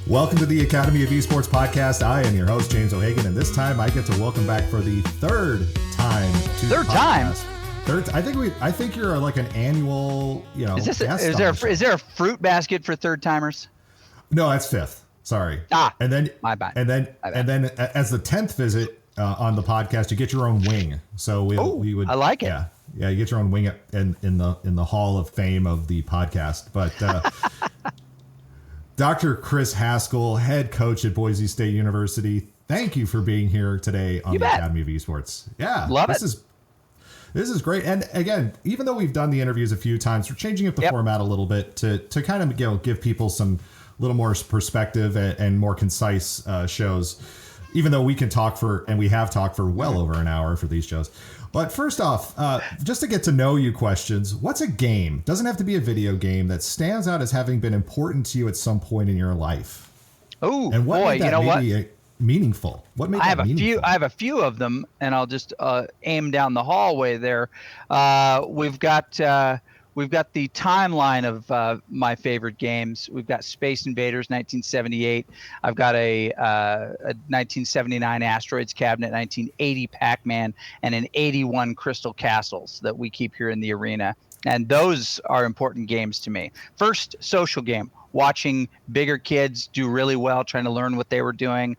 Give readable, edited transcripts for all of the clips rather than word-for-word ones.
Welcome to the Academy of Esports podcast. I am your host, James O'Hagan, and this time I get to welcome back for the third time to the podcast. I think you're like an annual, Is there a fruit basket for third timers? No, that's fifth. Sorry. And then my bad. And then as the 10th visit on the podcast, you get your own wing. So we would. I like it. Yeah, you get your own wing in the Hall of Fame of the podcast. But Dr. Chris Haskell, head coach at Boise State University, thank you for being here today on the Academy of Esports. Yeah, This is great. And again, even though we've done the interviews a few times, we're changing up the format a little bit to kind of give people some little more perspective and more concise shows. Even though we can talk we have talked for well over an hour for these shows. But first off, just to get to know you questions, what's a game? Doesn't have to be a video game that stands out as having been important to you at some point in your life. Oh, and what boy, made that meaningful? What made that meaningful? I have a few of them, and I'll just aim down the hallway there. We've got the timeline of my favorite games. We've got Space Invaders 1978. I've got a 1979 Asteroids Cabinet, 1980 Pac-Man, and an 81 Crystal Castles that we keep here in the arena. And those are important games to me. First, social game. Watching bigger kids do really well, trying to learn what they were doing.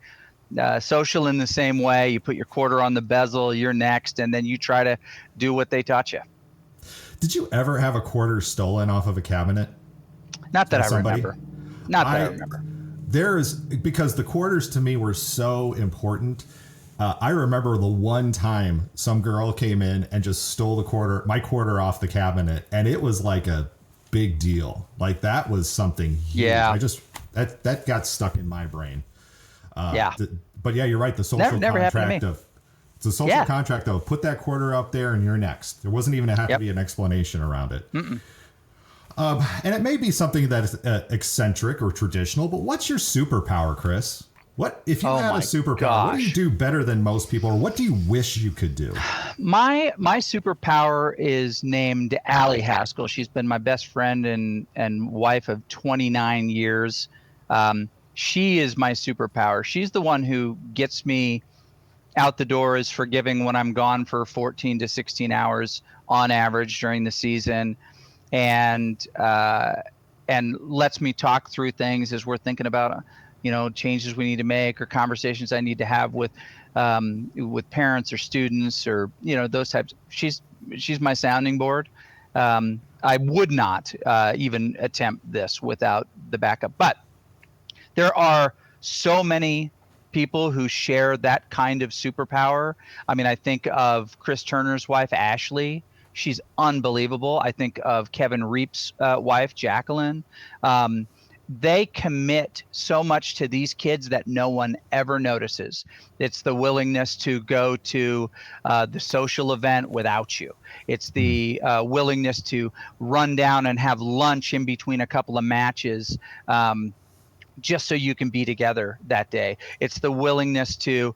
Social in the same way. You put your quarter on the bezel, you're next, and then you try to do what they taught you. Did you ever have a quarter stolen off of a cabinet? Not that I remember. Because the quarters to me were so important. I remember the one time some girl came in and just stole my quarter off the cabinet, and it was like a big deal. Like that was something huge. Yeah. That got stuck in my brain. But yeah, you're right. The social contract of. It's a social contract, though. Put that quarter up there and you're next. There wasn't even have to be an explanation around it. And it may be something that is eccentric or traditional, but what's your superpower, Chris? What if you had a superpower? What do you do better than most people, or what do you wish you could do? My superpower is named Allie Haskell. She's been my best friend and wife of 29 years. She is my superpower. She's the one who gets me out the door, is forgiving when I'm gone for 14 to 16 hours on average during the season, and lets me talk through things as we're thinking about changes we need to make or conversations I need to have with parents or students or those types. She's my sounding board. I would not even attempt this without the backup, but there are so many people who share that kind of superpower. I mean, I think of Chris Turner's wife, Ashley. She's unbelievable. I think of Kevin Reap's wife, Jacqueline. They commit so much to these kids that no one ever notices. It's the willingness to go to the social event without you. It's the willingness to run down and have lunch in between a couple of matches, just so you can be together that day. It's the willingness to,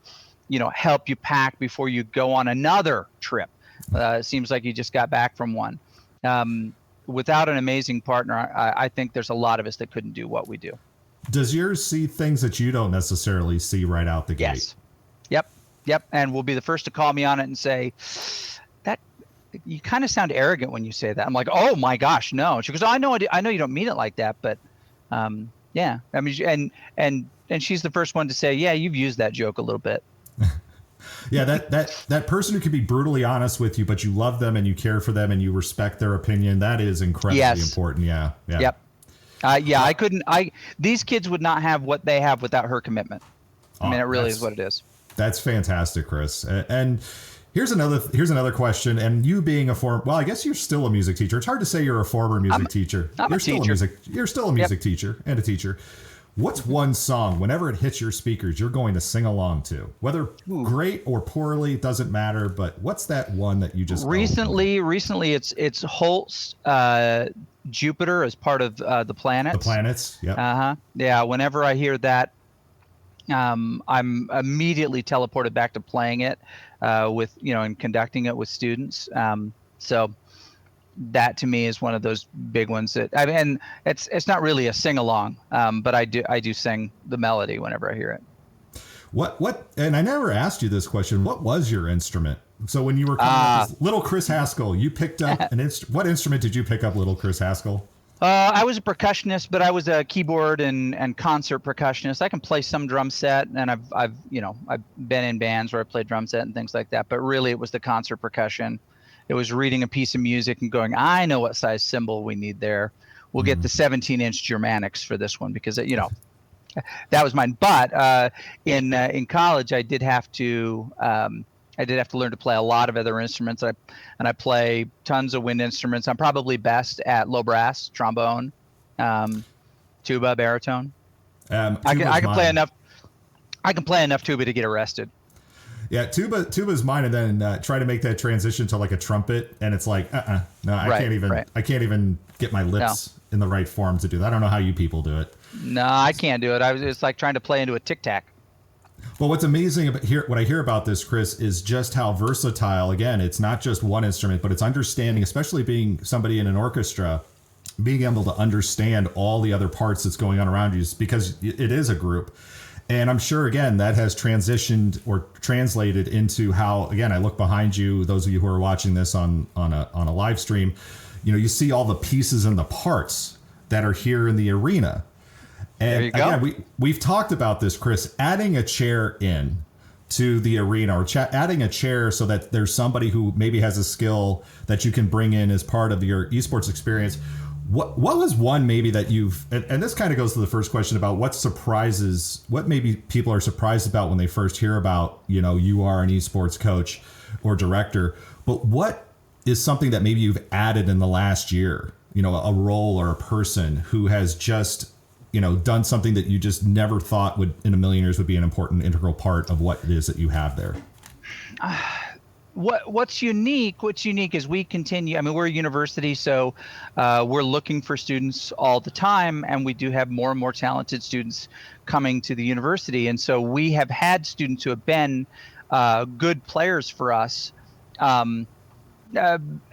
help you pack before you go on another trip. It seems like you just got back from one. Without an amazing partner, I think there's a lot of us that couldn't do what we do. Does yours see things that you don't necessarily see right out the gate? Yes. Yep. And will be the first to call me on it and say, that you kind of sound arrogant when you say that. I'm like, oh my gosh, no. She goes, I know you don't mean it like that, but yeah, I mean, and she's the first one to say, yeah, you've used that joke a little bit. Yeah, that person who can be brutally honest with you, but you love them and you care for them and you respect their opinion. That is incredibly important. Yeah. Yep. These kids would not have what they have without her commitment. I mean, it really is what it is. That's fantastic, Chris. And here's another question. And you being I guess you're still a music teacher. It's hard to say you're a former music teacher. You're still a music teacher and a teacher. What's one song, whenever it hits your speakers, you're going to sing along to? Whether great or poorly, it doesn't matter. But what's that one that you just recently? It's Holt's Jupiter as part of the planets. The planets. Yeah. Yeah. Whenever I hear that, I'm immediately teleported back to playing it and conducting it with students. So that to me is one of those big ones that and it's not really a sing along, but I do sing the melody whenever I hear it. What? And I never asked you this question. What was your instrument? So when you were coming up as little Chris Haskell, you picked up what instrument did you pick up, little Chris Haskell? I was a percussionist, but I was a keyboard and concert percussionist. I can play some drum set, and I've been in bands where I played drum set and things like that. But really, it was the concert percussion. It was reading a piece of music and going, I know what size cymbal we need there. We'll get the 17-inch Germanics for this one because that was mine. But in college, I did have to learn to play a lot of other instruments. I play tons of wind instruments. I'm probably best at low brass, trombone, tuba, baritone. I can play enough. I can play enough tuba to get arrested. Yeah, tuba's mine, and then try to make that transition to like a trumpet, and it's like, no, I can't even get my lips in the right form to do that. I don't know how you people do it. No, I can't do it. It's like trying to play into a tic tac. But what's amazing about what I hear about this, Chris, is just how versatile. Again, it's not just one instrument, but it's understanding, especially being somebody in an orchestra, being able to understand all the other parts that's going on around you, because it is a group. And I'm sure, again, that has transitioned or translated into how, again, I look behind you, those of you who are watching this on a live stream, you see all the pieces and the parts that are here in the arena. And there you go. Again, we've talked about this, Chris, adding a chair in to the arena, or adding a chair so that there's somebody who maybe has a skill that you can bring in as part of your esports experience. What was one maybe that and this kind of goes to the first question about what maybe people are surprised about when they first hear about, you are an esports coach or director, but what is something that maybe you've added in the last year, a role or a person who has just, done something that you just never thought would in a million years would be an important integral part of what it is that you have there? What's unique is we continue. I mean, we're a university, so we're looking for students all the time, and we do have more and more talented students coming to the university. And so we have had students who have been good players for us,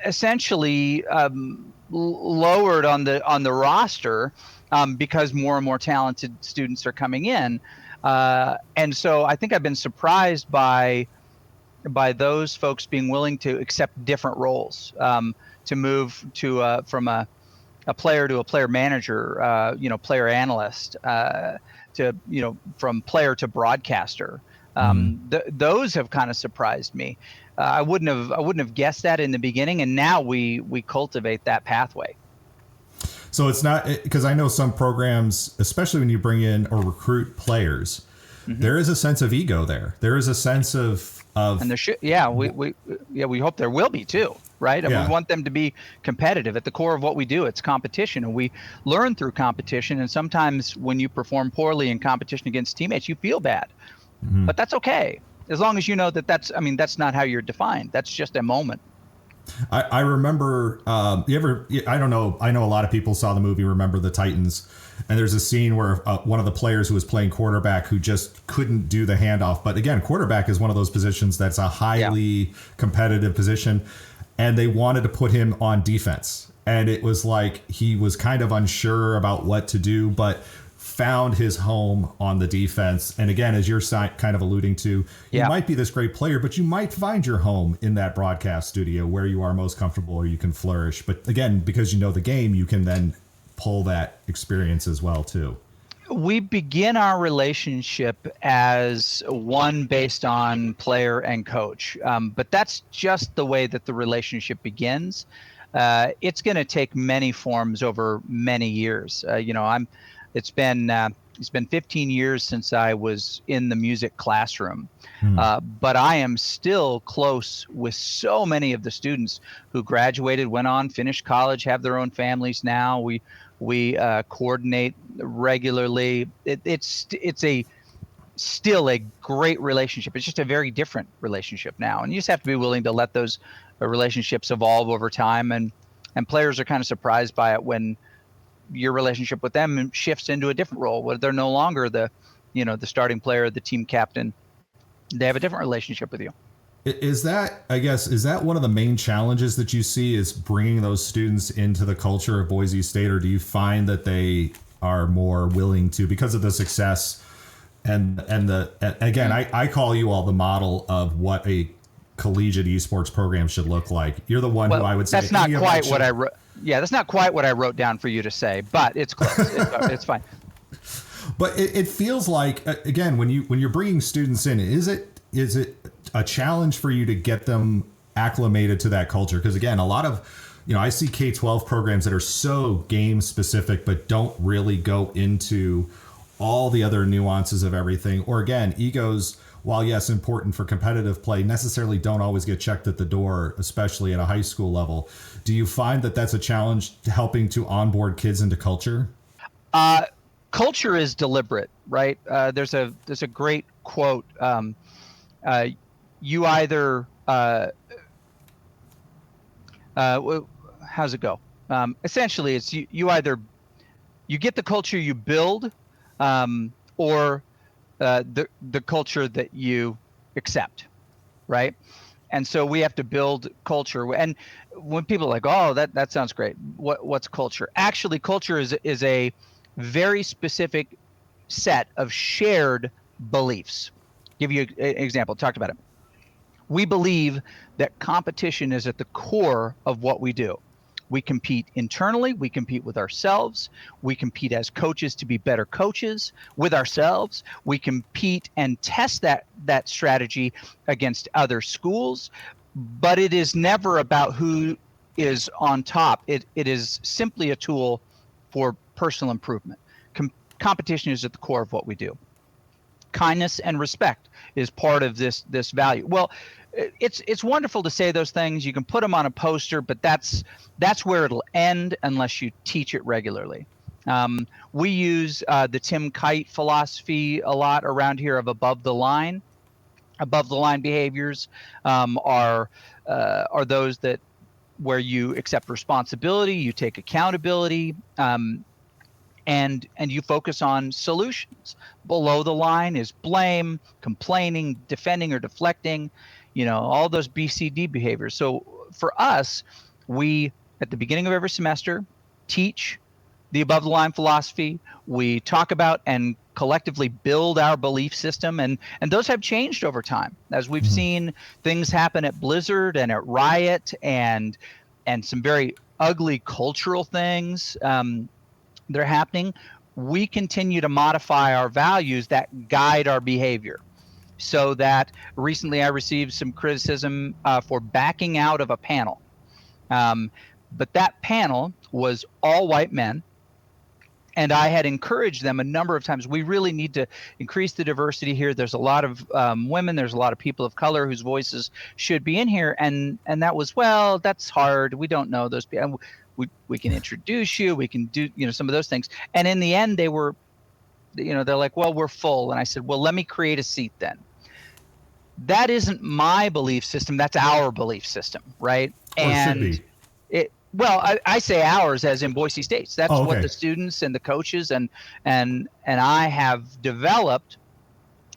essentially lowered on the roster because more and more talented students are coming in. And so I think I've been surprised by those folks being willing to accept different roles, to move to from a player to a player manager, player analyst, to from player to broadcaster. Those have kind of surprised me. I wouldn't have guessed that in the beginning, and now we cultivate that pathway. So it's not, because I know some programs, especially when you bring in or recruit players, there is a sense of ego there. There is a sense of and there should, we hope there will be too, right? And we want them to be competitive. At the core of what we do, it's competition, and we learn through competition. And sometimes when you perform poorly in competition against teammates, you feel bad, but that's okay, as long as you know that that's not how you're defined. That's just a moment. I remember, I don't know, I know a lot of people saw the movie Remember the Titans, and there's a scene where one of the players who was playing quarterback who just couldn't do the handoff. But again, quarterback is one of those positions that's a highly competitive position, and they wanted to put him on defense. And it was like he was kind of unsure about what to do, but found his home on the defense. And again, as you're kind of alluding to, you might be this great player, but you might find your home in that broadcast studio where you are most comfortable or you can flourish. But again, because you know the game, you can then pull that experience as well too. We begin our relationship as one based on player and coach, but that's just the way that the relationship begins. It's going to take many forms over many years. It's been 15 years since I was in the music classroom, but I am still close with so many of the students who graduated, went on, finished college, have their own families now. We coordinate regularly. It's still a great relationship. It's just a very different relationship now, and you just have to be willing to let those relationships evolve over time. And players are kind of surprised by it when your relationship with them shifts into a different role, where they're no longer the starting player, the team captain. They have a different relationship with you. Is that, I guess, is that one of the main challenges that you see, is bringing those students into the culture of Boise State, or do you find that they are more willing to, because of the success again, I call you all the model of what a collegiate esports program should look like. You're the one who I would say that's not quite what I wrote. Yeah, that's not quite what I wrote down for you to say, but it's close. It's fine. But it feels like, again, when you're bringing students in, is it a challenge for you to get them acclimated to that culture? Because again, a lot of, I see K-12 programs that are so game specific, but don't really go into all the other nuances of everything. Or again, egos, while yes, important for competitive play, necessarily don't always get checked at the door, especially at a high school level. Do you find that that's a challenge helping to onboard kids into culture? Culture is deliberate, right? There's a great quote. You either how's it go? Essentially, it's you either you get the culture you build, or the culture that you accept, right? And so we have to build culture. And when people are like, oh, that sounds great. What's culture? Actually, culture is a very specific set of shared beliefs. Give you an example. Talked about it. We believe that competition is at the core of what we do. We compete internally. We compete with ourselves. We compete as coaches to be better coaches with ourselves. We compete and test that strategy against other schools. But it is never about who is on top. It is simply a tool for personal improvement. Competition is at the core of what we do. Kindness and respect is part of this value. Well, it's wonderful to say those things. You can put them on a poster, but that's where it'll end unless you teach it regularly. We use the Tim Kite philosophy a lot around here of above the line. Above the line behaviors are those that where you accept responsibility, you take accountability, and you focus on solutions. Below the line is blame, complaining, defending, or deflecting. All those BCD behaviors. So for us, we, at the beginning of every semester, teach the above the line philosophy. We talk about and collectively build our belief system, and those have changed over time as we've seen things happen at Blizzard and at Riot and some very ugly cultural things that are happening. We continue to modify our values that guide our behavior. So that recently I received some criticism for backing out of a panel. But that panel was all white men. And I had encouraged them a number of times. We really need to increase the diversity here. There's a lot of women. There's a lot of people of color whose voices should be in here. And that was, well, that's hard. We don't know those people. We can introduce you. We can do some of those things. And in the end, they were, they're like, well, we're full. And I said, well, let me create a seat then. That isn't my belief system. That's our belief system, right? Or and should be. I say ours as in Boise State's. That's what the students and the coaches and I have developed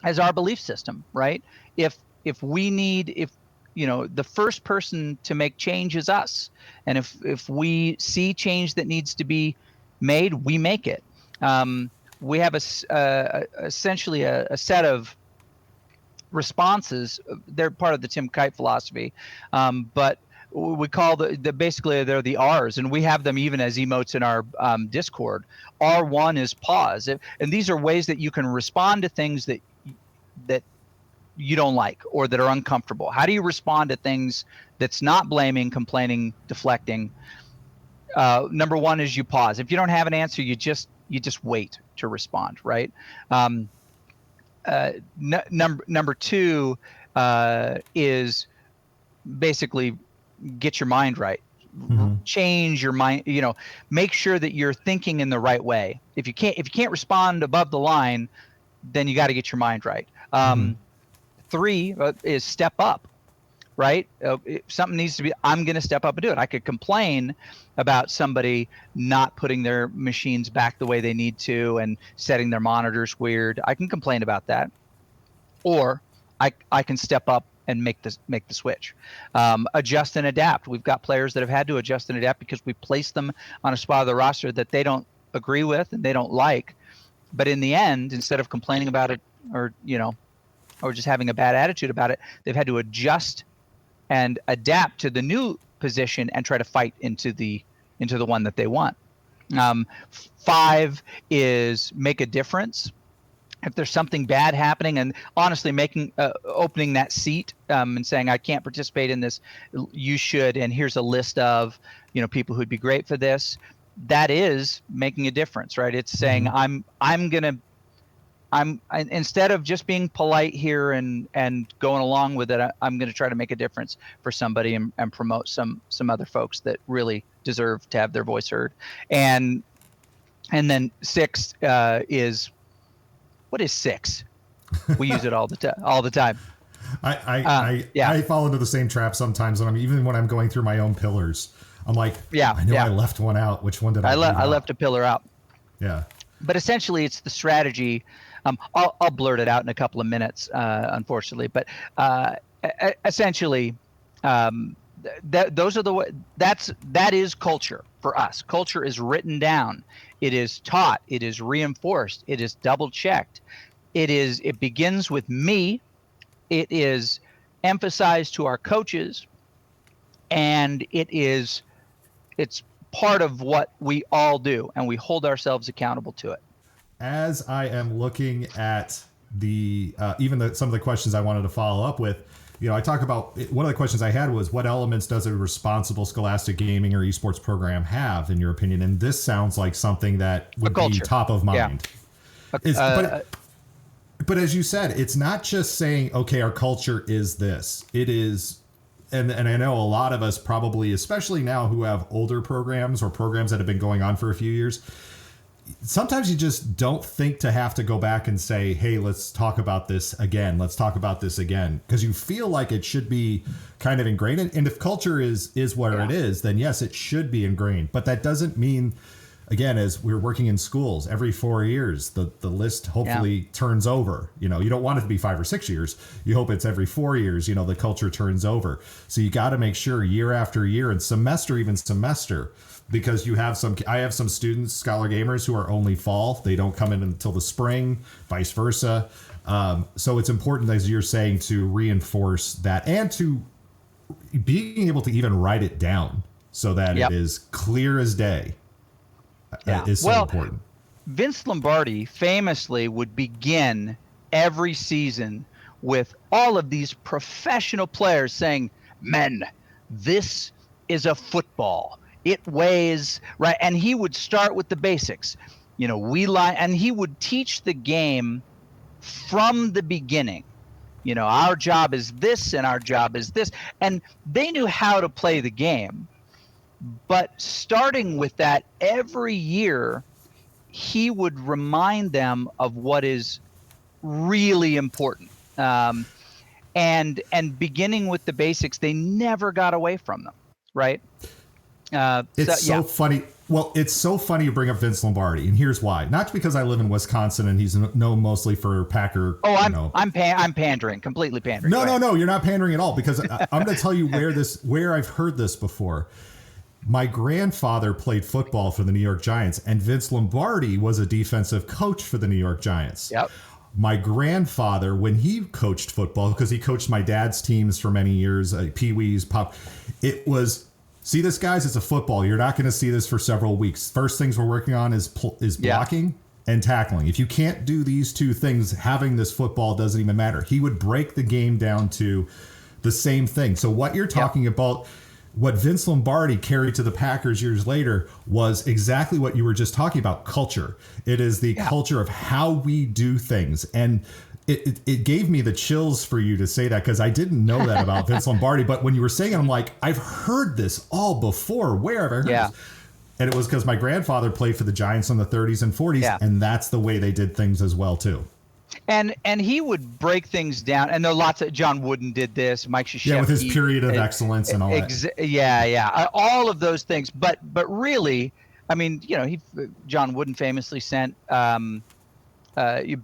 as our belief system, right? If the first person to make change is us, and if we see change that needs to be made, we make it. We have essentially a set of responses. They're part of the Tim Kite philosophy, but we call basically they're the R's, and we have them even as emotes in our Discord. R1 is pause, and these are ways that you can respond to things that you don't like or that are uncomfortable. How do you respond to things that's not blaming, complaining, deflecting? Number one is you pause. If you don't have an answer, you just wait to respond, right? Number two is basically get your mind right. Change your mind, make sure that you're thinking in the right way. If you can't respond above the line, then you got to get your mind right. Three is step up, right? If something needs to be, I'm going to step up and do it. I could complain about somebody not putting their machines back the way they need to and setting their monitors weird. I can complain about that. Or I can step up make the switch. Adjust and adapt. We've got players that have had to adjust and adapt because we place them on a spot of the roster that they don't agree with and they don't like. But in the end, instead of complaining about it or just having a bad attitude about it, they've had to adjust and adapt to the new position and try to fight into the one that they want. 5 is make a difference. If there's something bad happening, and honestly opening that seat and saying, I can't participate in this, you should, and here's a list of people who'd be great for this. That is making a difference, right? It's saying instead of just being polite here and going along with it, I'm going to try to make a difference for somebody and promote some other folks that really deserve to have their voice heard. And then 6 is, what is 6? We use it all the time. I fall into the same trap sometimes when I'm going through my own pillars. I'm like, I left one out. Which one did I leave out? I left a pillar out. Yeah. But essentially, it's the strategy. I'll blurt it out in a couple of minutes, unfortunately. But essentially, that is culture for us. Culture is written down. It is taught. It is reinforced. It is double checked. It begins with me. It is emphasized to our coaches, and it's part of what we all do, and we hold ourselves accountable to it. As I am looking at some of the questions I wanted to follow up with, I talk about, one of the questions I had was, what elements does a responsible scholastic gaming or esports program have, in your opinion? And this sounds like something that would be top of mind. Yeah. But as you said, it's not just saying, okay, our culture is this. It is, and I know a lot of us probably, especially now who have older programs or programs that have been going on for a few years, sometimes you just don't think to have to go back and say, hey, let's talk about this again. Let's talk about this again. Because you feel like it should be kind of ingrained. And if culture is where it is, then yes, it should be ingrained. But that doesn't mean, again, as we're working in schools, every 4 years, the list hopefully turns over. You don't want it to be 5 or 6 years. You hope it's every 4 years, the culture turns over. So you got to make sure year after year and semester, because I have some students, Scholar Gamers, who are only fall. They don't come in until the spring, vice versa. So it's important, as you're saying, to reinforce that and to being able to even write it down so that it is clear as day. Is so important. Vince Lombardi famously would begin every season with all of these professional players saying, men, this is a football. It weighs, right? And he would start with the basics. And he would teach the game from the beginning. Our job is this and our job is this. And they knew how to play the game. But starting with that every year, he would remind them of what is really important. And beginning with the basics, they never got away from them, right? It's so funny. Well, it's so funny you bring up Vince Lombardi, and here's why. Not because I live in Wisconsin and he's known mostly for Packer. Oh, I'm pandering, completely pandering. No, you're not pandering at all, because I'm going to tell you where I've heard this before. My grandfather played football for the New York Giants, and Vince Lombardi was a defensive coach for the New York Giants. Yep. My grandfather, when he coached football, because he coached my dad's teams for many years, Pee-wees, Pop, it was, see this, guys, it's a football. You're not going to see this for several weeks. First things we're working on is blocking and tackling. If you can't do these two things, having this football doesn't even matter. He would break the game down to the same thing. So what you're talking about, what Vince Lombardi carried to the Packers years later, was exactly what you were just talking about, culture. It is the culture of how we do things. And it gave me the chills for you to say that, because I didn't know that about Vince Lombardi. But when you were saying it, I'm like, I've heard this all before. Where have I heard this? And it was because my grandfather played for the Giants in the 30s and 40s, and that's the way they did things as well, too. And he would break things down, and there are lots of, John Wooden did this, Mike Krzyzewski, with his period of excellence and all that. All of those things. But really, I mean, John Wooden famously sent Bill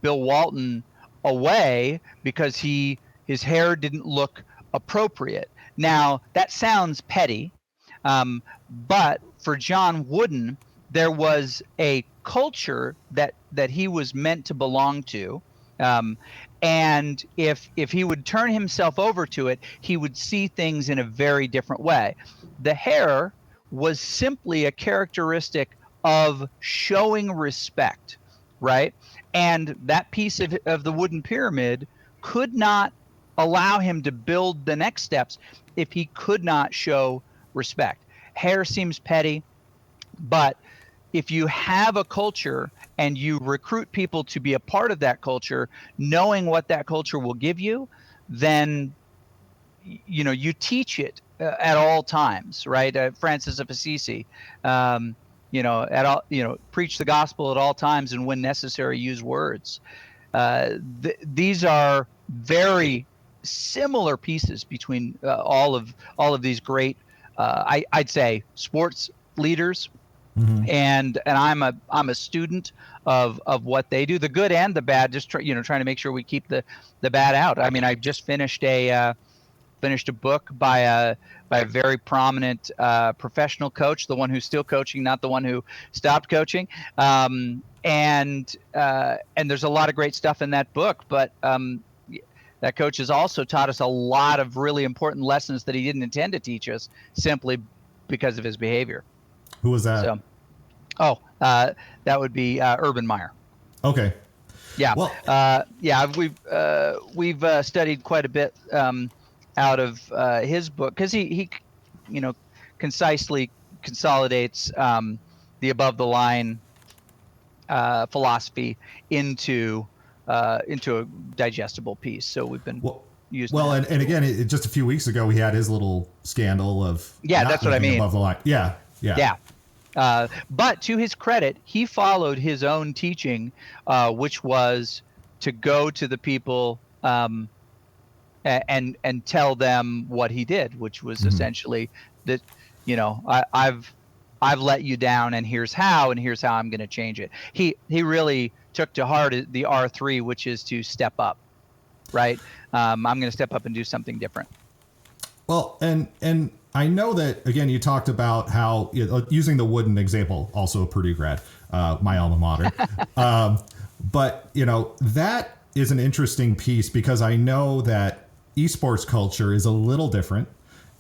Walton away because his hair didn't look appropriate. Now, that sounds petty, but for John Wooden, there was a culture that he was meant to belong to. And if he would turn himself over to it, he would see things in a very different way. The hair was simply a characteristic of showing respect, right? And that piece of the wooden pyramid could not allow him to build the next steps if he could not show respect. Hair seems petty, but if you have a culture and you recruit people to be a part of that culture, knowing what that culture will give you, then you teach it at all times, right? Francis of Assisi, preach the gospel at all times, and when necessary, use words. These are very similar pieces between all of these great, I'd say, sports leaders. Mm-hmm. And I'm a student of what they do, the good and the bad. Just trying to make sure we keep the bad out. I mean, I just finished a book by a very prominent professional coach, the one who's still coaching, not the one who stopped coaching. And there's a lot of great stuff in that book, but that coach has also taught us a lot of really important lessons that he didn't intend to teach us simply because of his behavior. Who was that? That would be Urban Meyer. Okay. Yeah. Well, we've studied quite a bit out of his book, because he concisely consolidates the above the line philosophy into a digestible piece. So we've been using. Well, and again, just a few weeks ago, he had his little scandal of that's what I mean. Above the line. Yeah. But to his credit, he followed his own teaching, which was to go to the people and tell them what he did, which was essentially that, I've let you down, and here's how I'm going to change it. He really took to heart the R3, which is to step up, right? I'm going to step up and do something different. Well, and I know that, again, you talked about how, using the Wooden example, also a Purdue grad, my alma mater. But, that is an interesting piece, because I know that esports culture is a little different.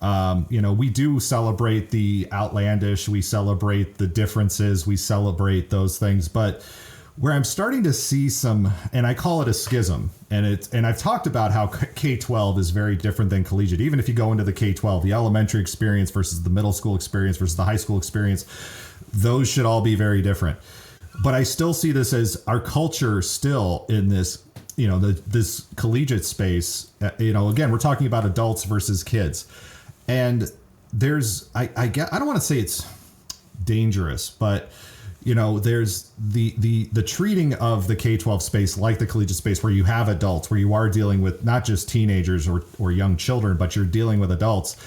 We do celebrate the outlandish, we celebrate the differences, we celebrate those things. But where I'm starting to see some, and I call it a schism, and I've talked about how K-12 is very different than collegiate. Even if you go into the K-12, the elementary experience versus the middle school experience versus the high school experience, those should all be very different. But I still see this as our culture still in this, this collegiate space. Again, we're talking about adults versus kids, and there's, I don't want to say it's dangerous, but there's the treating of the K-12 space like the collegiate space, where you have adults, where you are dealing with not just teenagers or young children, but you're dealing with adults.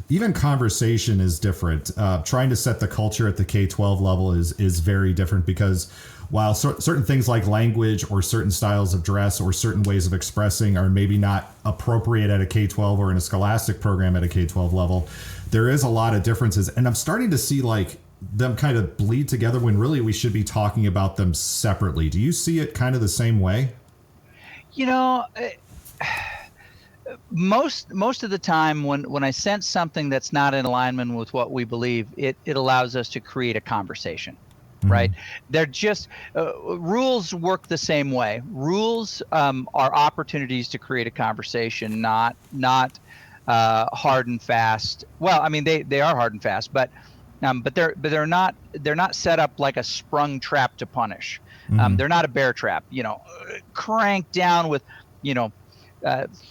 Even conversation is different. Trying to set the culture at the K-12 level is very different, because while certain things like language or certain styles of dress or certain ways of expressing are maybe not appropriate at a K-12 or in a scholastic program at a K-12 level, there is a lot of differences. And I'm starting to see them kind of bleed together, when really we should be talking about them separately. Do you see it kind of the same way? Most of the time when I sense something that's not in alignment with what we believe, it allows us to create a conversation, right? They're just rules work the same way. Rules are opportunities to create a conversation, not hard and fast. Well, I mean, they are hard and fast, but they're not set up like a sprung trap to punish. They're not a bear trap, cranked down with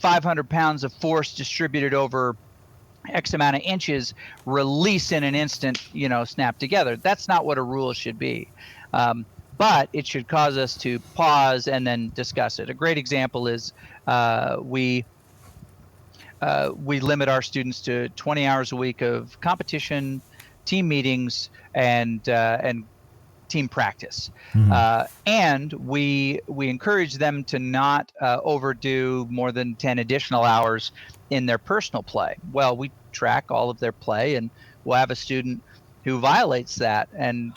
500 pounds of force distributed over X amount of inches, release in an instant, snap together. That's not what a rule should be. But it should cause us to pause and then discuss it. A great example is we limit our students to 20 hours a week of competition, team meetings, and team practice. Mhm. And we encourage them to not overdo more than 10 additional hours in their personal play. Well, we track all of their play, and we'll have a student who violates that and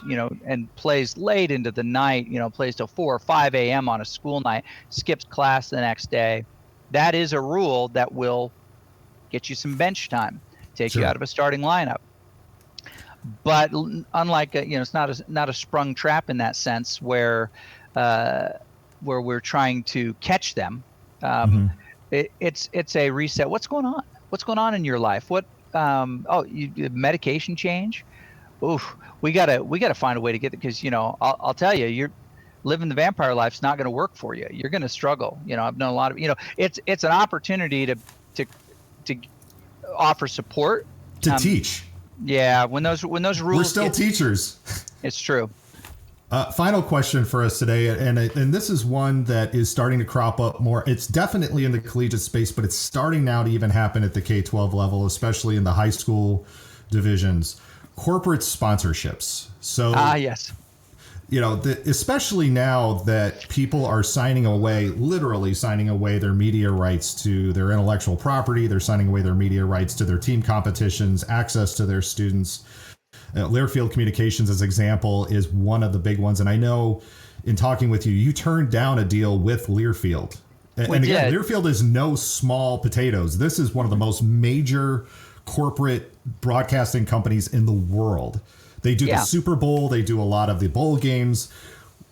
plays late into the night, plays till 4 or 5 a.m. on a school night, skips class the next day. That is a rule that will get you some bench time, take you Sure. out of a starting lineup. But unlike it's not a sprung trap in that sense where we're trying to catch them. Um, Mhm. it's a reset. What's going on? What's going on in your life? What medication change? Oof, we gotta find a way to get it, because I'll tell you, you're living the vampire life's not going to work for you. You're going to struggle. I've known a lot of it's an opportunity to to offer support. To Um, teach. yeah, when those We're rules still get, teachers. it's true. Final question for us today, and this is one that is starting to crop up more. It's definitely in the collegiate space, but it's starting now to even happen at the K-12 level, especially in the high school divisions. Corporate sponsorships. So, Yes. Especially now that people are literally signing away their media rights to their intellectual property. They're signing away their media rights to their team competitions, access to their students. Learfield Communications, as example, is one of the big ones. And I know in talking with you, you turned down a deal with Learfield. And again, Learfield is no small potatoes. This is one of the most major corporate broadcasting companies in the world. They do the Super Bowl. They do a lot of the bowl games.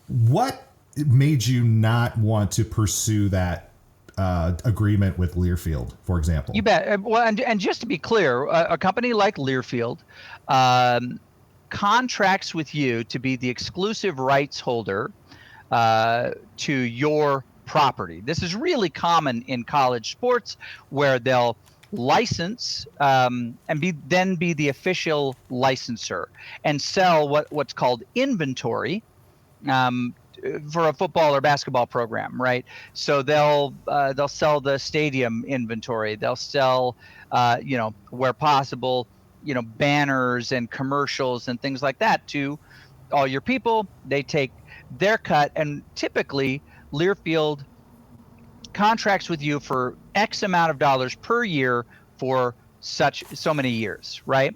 What made you not want to pursue that agreement with Learfield, for example? You bet. Well, and just to be clear, a company like Learfield contracts with you to be the exclusive rights holder to your property. This is really common in college sports, where they'll license and be the official licensor and sell what's called inventory um, for a football or basketball program, right? So they'll sell the stadium inventory. They'll sell, where possible, banners and commercials and things like that to all your people. They take their cut, and typically Learfield contracts with you for X amount of dollars per year for so many years, right?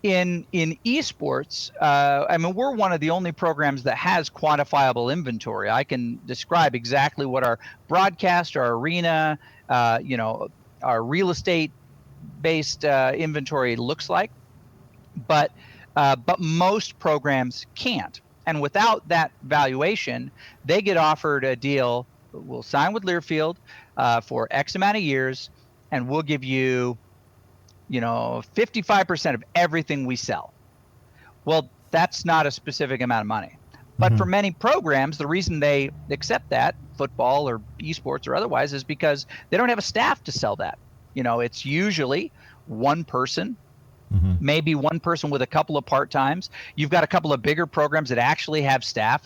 In esports, we're one of the only programs that has quantifiable inventory. I can describe exactly what our broadcast, our arena, our real estate based inventory looks like, but most programs can't. And without that valuation, they get offered a deal. We'll sign with Learfield for X amount of years, and we'll give you 55% of everything we sell. Well, that's not a specific amount of money. But for many programs, the reason they accept that, football or esports or otherwise, is because they don't have a staff to sell that. It's usually one person, maybe one person with a couple of part-times. You've got a couple of bigger programs that actually have staff.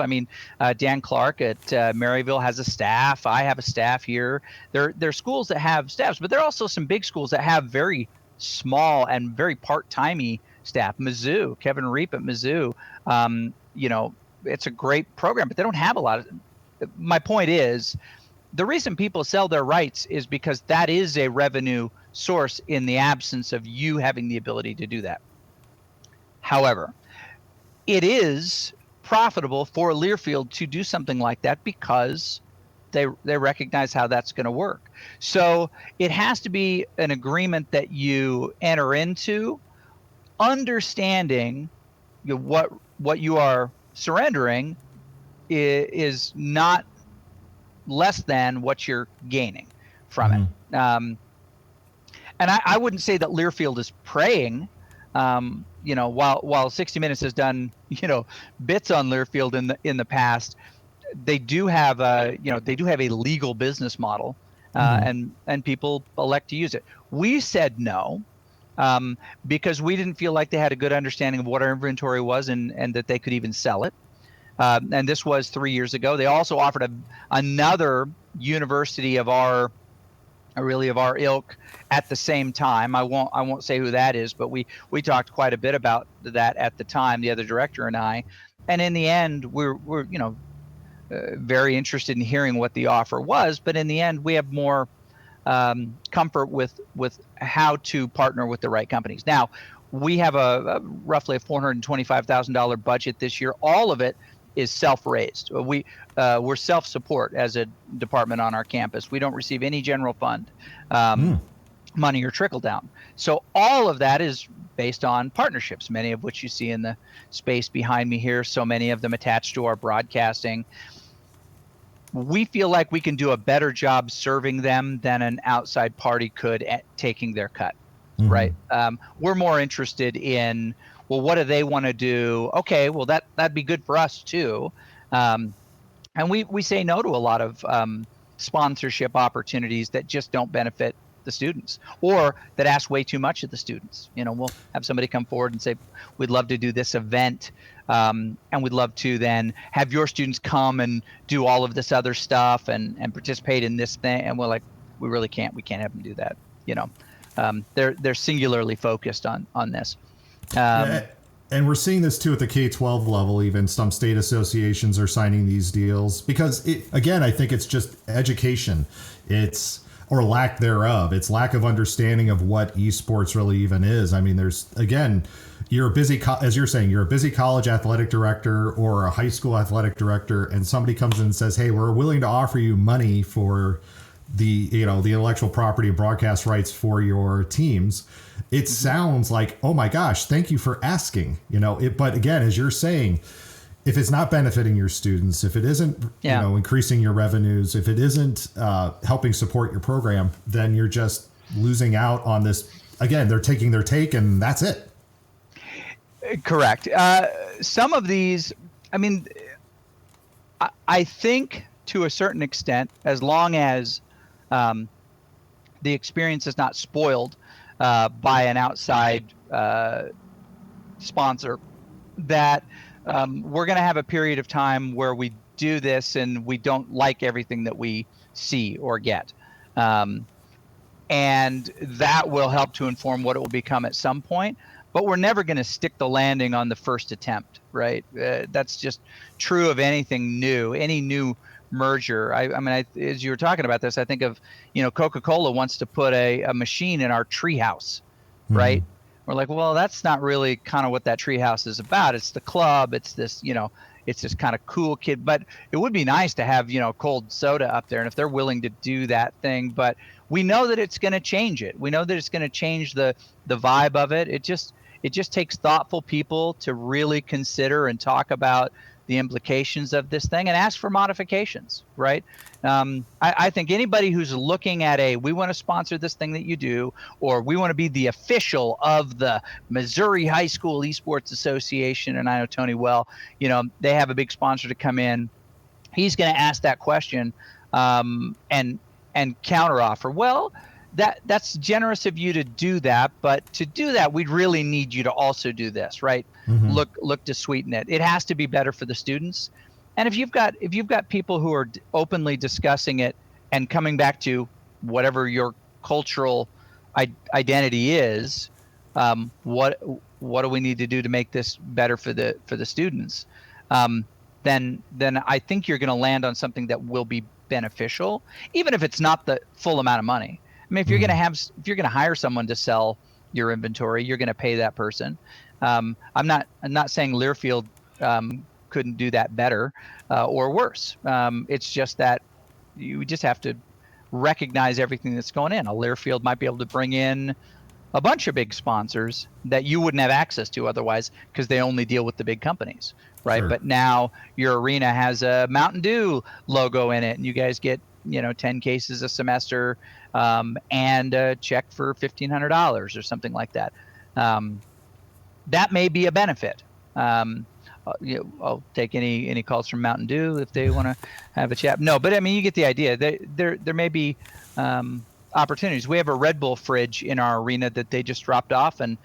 Dan Clark at Maryville has a staff. I have a staff here. There are schools that have staffs, but there are also some big schools that have very small and very part-timey staff. Mizzou, Kevin Reap at Mizzou, it's a great program, but they don't have a lot of. My point is, the reason people sell their rights is because that is a revenue source in the absence of you having the ability to do that. However, it is profitable for Learfield to do something like that because they recognize how that's going to work. So it has to be an agreement that you enter into, understanding what you are surrendering is not less than what you're gaining from it. And I wouldn't say that Learfield is preying. While 60 Minutes has done bits on Learfield in the past, they do have a legal business model, and people elect to use it. We said no, because we didn't feel like they had a good understanding of what our inventory was and that they could even sell it. And this was 3 years ago. They also offered another university of our ilk at the same time. I won't say who that is, but we talked quite a bit about that at the time, the other director and I. And in the end, we're very interested in hearing what the offer was. But in the end, we have more comfort with how to partner with the right companies. Now, we have a roughly a $425,000 budget this year. All of it is self-raised. We're self-support as a department on our campus. We don't receive any general fund money or trickle down. So all of that is based on partnerships, many of which you see in the space behind me here. So many of them attached to our broadcasting. We feel like we can do a better job serving them than an outside party could at taking their cut, right? We're more interested in, well, what do they want to do? Okay, well, that'd be good for us too. And we say no to a lot of sponsorship opportunities that just don't benefit the students, or that ask way too much of the students. We'll have somebody come forward and say, we'd love to do this event, and we'd love to then have your students come and do all of this other stuff and participate in this thing. And we're like, we really can't. We can't have them do that. They're singularly focused on this. And we're seeing this too at the K-12 level. Even some state associations are signing these deals because, again, I think it's just education. Or lack thereof. It's lack of understanding of what esports really even is. I mean, you're a busy, as you're saying, you're a busy college athletic director or a high school athletic director, and somebody comes in and says, hey, we're willing to offer you money for the intellectual property and broadcast rights for your teams. It sounds like, oh my gosh, thank you for asking, but again, as you're saying, if it's not benefiting your students, if it isn't, increasing your revenues, if it isn't helping support your program, then you're just losing out on this. Again, they're taking their take and that's it. Correct. Some of these, I think to a certain extent, as long as the experience is not spoiled by an outside sponsor, that we're going to have a period of time where we do this and we don't like everything that we see or get. And that will help to inform what it will become at some point. But we're never going to stick the landing on the first attempt, right? That's just true of anything new, any new merger. As you were talking about this, I think of, Coca-Cola wants to put a machine in our treehouse, right? We're like, well, that's not really kind of what that treehouse is about. It's the club. It's this, it's this kind of cool kid. But it would be nice to have, cold soda up there. And if they're willing to do that thing, but we know that it's going to change it. We know that it's going to change the vibe of it. It just takes thoughtful people to really consider and talk about the implications of this thing and ask for modifications, right? I think anybody who's looking at we want to sponsor this thing that you do, or we want to be the official of the Missouri High School Esports Association, and I know Tony well, they have a big sponsor to come in. He's going to ask that question and counteroffer. Well, that's generous of you to do that, but to do that, we'd really need you to also do this, right? Look to sweeten it. It has to be better for the students. And if you've got people who are openly discussing it and coming back to whatever your cultural identity is, what do we need to do to make this better for the students? Then I think you're going to land on something that will be beneficial, even if it's not the full amount of money. If you're going to hire someone to sell your inventory, you're going to pay that person. I'm not saying Learfield couldn't do that better or worse. It's just that you just have to recognize everything that's going in. A Learfield might be able to bring in a bunch of big sponsors that you wouldn't have access to otherwise because they only deal with the big companies, right? Sure. But now your arena has a Mountain Dew logo in it, and you guys get 10 cases a semester and a check for $1,500 or something like that. That may be a benefit. I'll take any calls from Mountain Dew if they want to have a chat. No, but you get the idea. There may be opportunities. We have a Red Bull fridge in our arena that they just dropped off and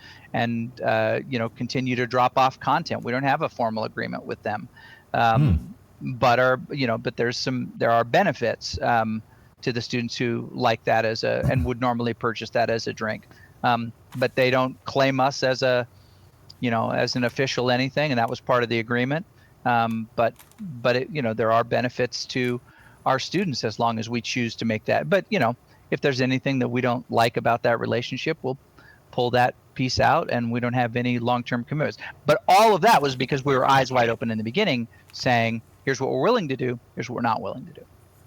continue to drop off content. We don't have a formal agreement with them. But there are benefits to the students who like that and would normally purchase that as a drink. But they don't claim us as an official anything, and that was part of the agreement. But there are benefits to our students as long as we choose to make that. But if there's anything that we don't like about that relationship, we'll pull that piece out, and we don't have any long-term commitments. But all of that was because we were eyes wide open in the beginning, saying, here's what we're willing to do, here's what we're not willing to do.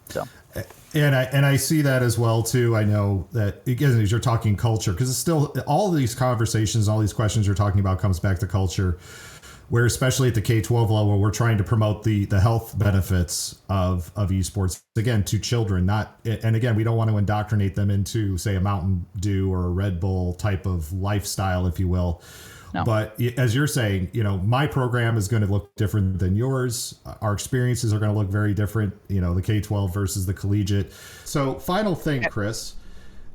So, and I see that as well too. I know that again, as you're talking culture, because it's still all of these conversations, all these questions you're talking about comes back to culture, where especially at the K-12 level, we're trying to promote the health benefits of esports again to children. And again, we don't want to indoctrinate them into, say, a Mountain Dew or a Red Bull type of lifestyle, if you will. No. But as you're saying, my program is going to look different than yours. Our experiences are going to look very different, the K-12 versus the collegiate. So final thing, Chris,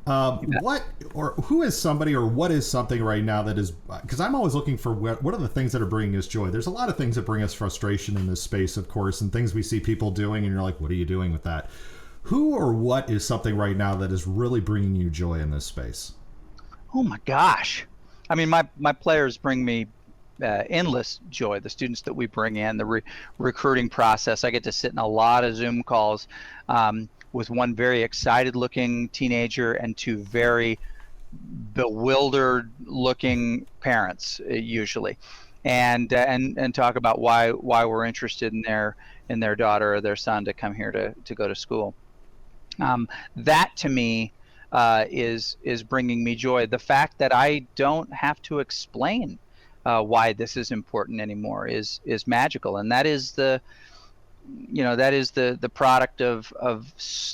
who is somebody or what is something right now that is, because I'm always looking for what are the things that are bringing us joy. There's a lot of things that bring us frustration in this space, of course, and things we see people doing and you're like, what are you doing with that? Who or what is something right now that is really bringing you joy in this space? Oh my gosh. I mean, my players bring me endless joy. The students that we bring in, the recruiting process. I get to sit in a lot of Zoom calls with one very excited-looking teenager and two very bewildered-looking parents, usually, and talk about why we're interested in their daughter or their son to come here to go to school. That to me is bringing me joy. The fact that I don't have to explain why this is important anymore is magical, and that is the product of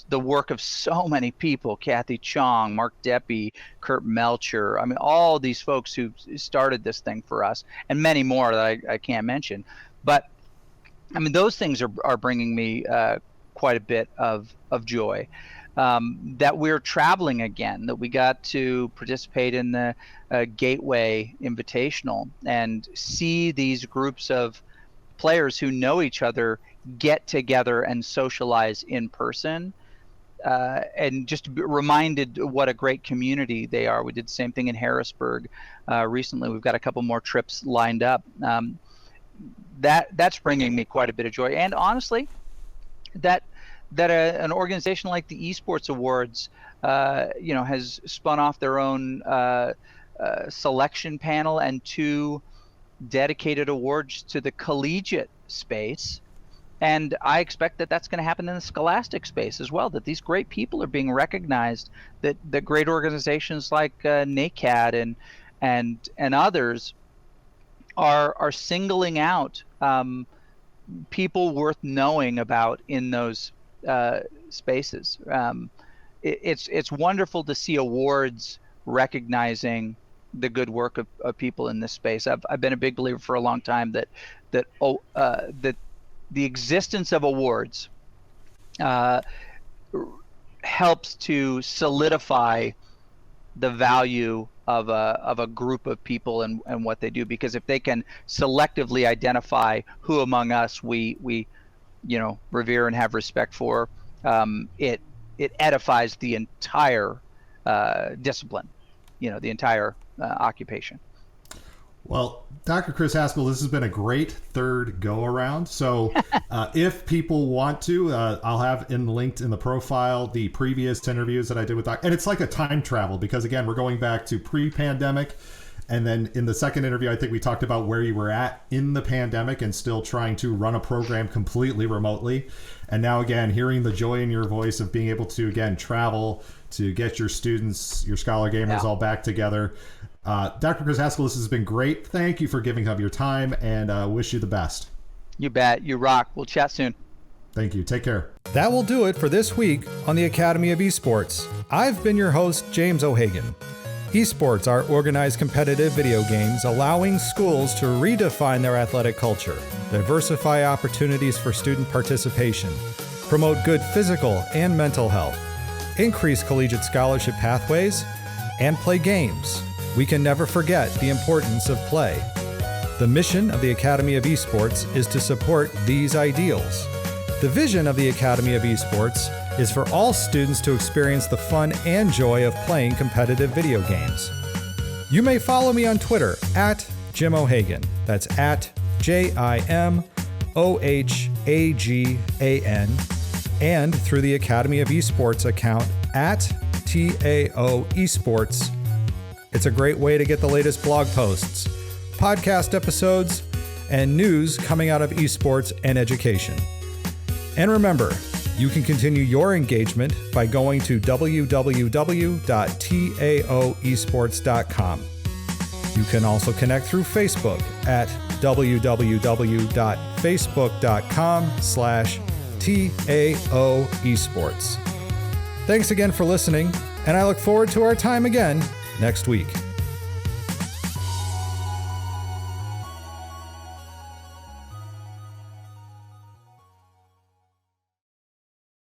the work of so many people: Kathy Chong, Mark Deppy, Kurt Melcher. I mean, all these folks who started this thing for us, and many more that I can't mention. But I mean, those things are bringing me quite a bit of joy. That we're traveling again, that we got to participate in the Gateway Invitational and see these groups of players who know each other get together and socialize in person, and just reminded what a great community they are. We did the same thing in Harrisburg recently. We've got a couple more trips lined up. That's bringing me quite a bit of joy, and honestly, that an organization like the Esports Awards, has spun off their own selection panel and 2 dedicated awards to the collegiate space. And I expect that that's going to happen in the scholastic space as well, that these great people are being recognized, that great organizations like NACAD and others are singling out people worth knowing about in those spaces. It's wonderful to see awards recognizing the good work of people in this space. I've been a big believer for a long time that the existence of awards helps to solidify the value of a group of people and what they do, because if they can selectively identify who among us we revere and have respect for, it edifies the entire discipline, the entire occupation. Well, Dr. Chris Haskell, this has been a great third go around. So if people want to, I'll have linked in the profile the previous interviews that I did with Dr. And it's like a time travel, because again, we're going back to pre-pandemic. And then in the second interview, I think we talked about where you were at in the pandemic and still trying to run a program completely remotely. And now, again, hearing the joy in your voice of being able to, again, travel to get your students, your Scholar Gamers all back together. Dr. Chris Haskell, this has been great. Thank you for giving up your time, and wish you the best. You bet. You rock. We'll chat soon. Thank you. Take care. That will do it for this week on the Academy of Esports. I've been your host, James O'Hagan. Esports are organized competitive video games allowing schools to redefine their athletic culture, diversify opportunities for student participation, promote good physical and mental health, increase collegiate scholarship pathways, and play games. We can never forget the importance of play. The mission of the Academy of Esports is to support these ideals. The vision of the Academy of Esports is for all students to experience the fun and joy of playing competitive video games. You may follow me on Twitter @Jim O'Hagan. That's @JimO'Hagan. and through the Academy of Esports account at TAO Esports. It's a great way to get the latest blog posts, podcast episodes, and news coming out of esports and education. And remember, you can continue your engagement by going to www.taoesports.com. You can also connect through Facebook at www.facebook.com/TAO Esports. Thanks again for listening, and I look forward to our time again next week.